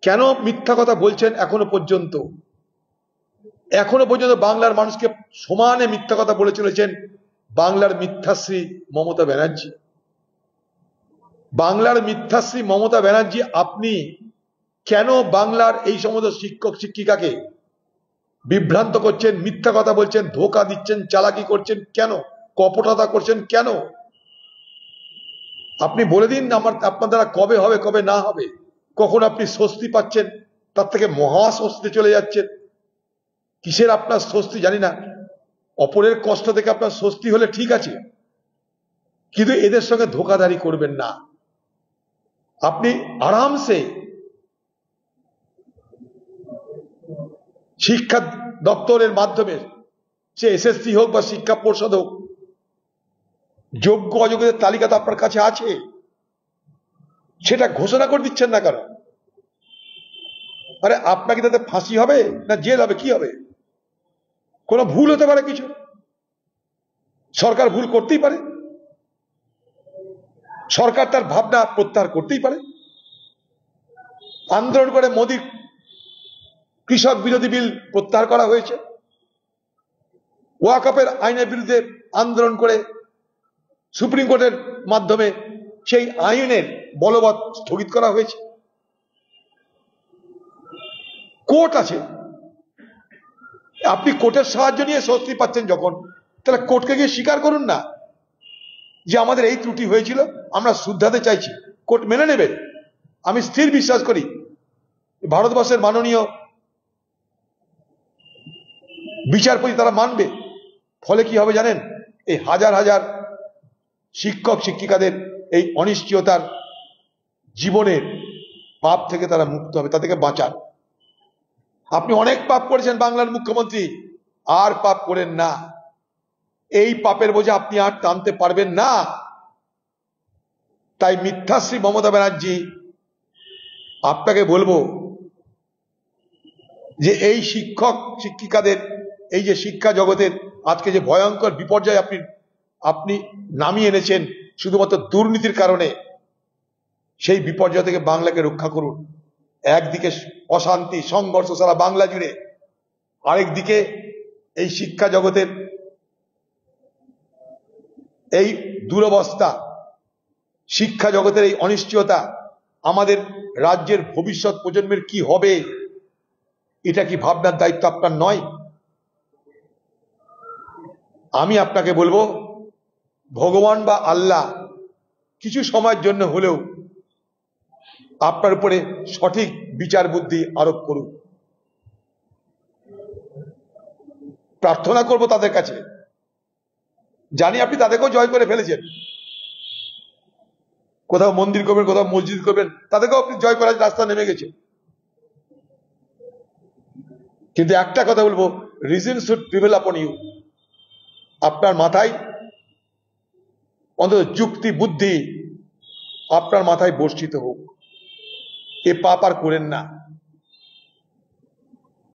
কেন মিথ্যা কথা বলছেন? এখনো পর্যন্ত বাংলার মানুষকে সমানে মিথ্যা কথা বলে চলেছেন বাংলার মিথ্যাশ্রী মমতা ব্যানার্জি। বাংলার মিথ্যাশ্রী মমতা ব্যানার্জি, আপনি কেন বাংলার এই সমস্ত শিক্ষক শিক্ষিকাকে বিভ্রান্ত করছেন, মিথ্যা কথা বলছেন, ধোঁকা দিচ্ছেন, চালাকি করছেন? কেন কপটতা করছেন? কেন আপনি বলে দিন আপনার দ্বারা কবে হবে, কবে না হবে, কখন আপনি স্বস্তি পাচ্ছেন, তার থেকে মহা স্বস্তি চলে যাচ্ছেন। কিসের আপনার স্বস্তি জানি না, অপরের কষ্ট থেকে আপনার স্বস্তি হলে ঠিক আছে, কিন্তু এদের সঙ্গে ধোঁকাধারি করবেন না। আপনি আরামসে শিক্ষা দপ্তরের মাধ্যমে, সে এসএসসি হোক বা শিক্ষা পর্ষদ হোক, যোগ্য অযোগ্যদের তালিকা তো আপনার কাছে আছে, সেটা ঘোষণা করে দিচ্ছেন না কেন? আরে আপনাকে তাতে ফাঁসি হবে না জেল হবে, কি হবে? কোনো ভুল হতে পারে, কিছু সরকার ভুল করতেই পারে, সরকার তার ভাবনা প্রত্যাহার করতেই পারে। আন্দোলন করে মোদী কৃষক বিরোধী বিল প্রত্যাহার করা হয়েছে, ওয়াকফের আইনের বিরুদ্ধে আন্দোলন করে সুপ্রিম কোর্টের মাধ্যমে সেই আইনের বলবৎ স্থগিত করা হয়েছে। কোর্ট আছে, আপনি কোর্টের সাহায্য নিয়ে স্বস্তি পাচ্ছেন যখন, তাহলে কোর্টকে গিয়ে স্বীকার করুন না যে আমাদের এই ত্রুটি হয়েছিল, আমরা শুধরাতে চাইছি। কোর্ট মেনে নেবে, আমি স্থির বিশ্বাস করি ভারতবর্ষের মাননীয় বিচারপতি তারা মানবে। ফলে কি হবে জানেন? এই হাজার হাজার শিক্ষক শিক্ষিকাদের এই অনিশ্চয়তার জীবনের পাপ থেকে তারা মুক্ত হবে, তা থেকে বাঁচান। আপনি অনেক পাপ করেছেন বাংলার মুখ্যমন্ত্রী, আর পাপ করেন না। এই পাপের বোঝা আপনি আর টানতে পারবেন না। তাই মিথ্যাশ্রী মমতা ব্যানার্জি, আপনাকে বলবো যে এই শিক্ষক শিক্ষিকাদের, এই যে শিক্ষা জগতের আজকে যে ভয়ঙ্কর বিপর্যয় আপনি নামিয়ে এনেছেন শুধুমাত্র দুর্নীতির কারণে, সেই বিপর্যয় থেকে বাংলাকে রক্ষা করুন। একদিকে অশান্তি সংঘর্ষ সারা বাংলা জুড়ে, আরেকদিকে এই শিক্ষা জগতের এই দুরবস্থা, শিক্ষা জগতের এই অনিশ্চয়তা, আমাদের রাজ্যের ভবিষ্যৎ প্রজন্মের কি হবে, এটা কি ভাবনার দায়িত্ব আপনার নয়? আমি আপনাকে বলবো, ভগবান বা আল্লাহ কিছু সময়ের জন্য হলেও আপনার উপরে সঠিক বিচার বুদ্ধি আরোপ করুন। প্রার্থনা করব তাদের কাছে, জানি আপনি তাদেরকেও জয় করে ফেলেছেন, কোথাও মন্দির করবেন, কোথাও মসজিদ করবেন, তাদেরকেও আপনি জয় করার রাস্তা নেমে গেছে। কিন্তু একটা কথা বলবো, reason should prevail upon you. আপনার মাথায় অন্তত যুক্তি বুদ্ধি আপনার মাথায় বর্ষিত হোক, এ পাপ আর করেন না।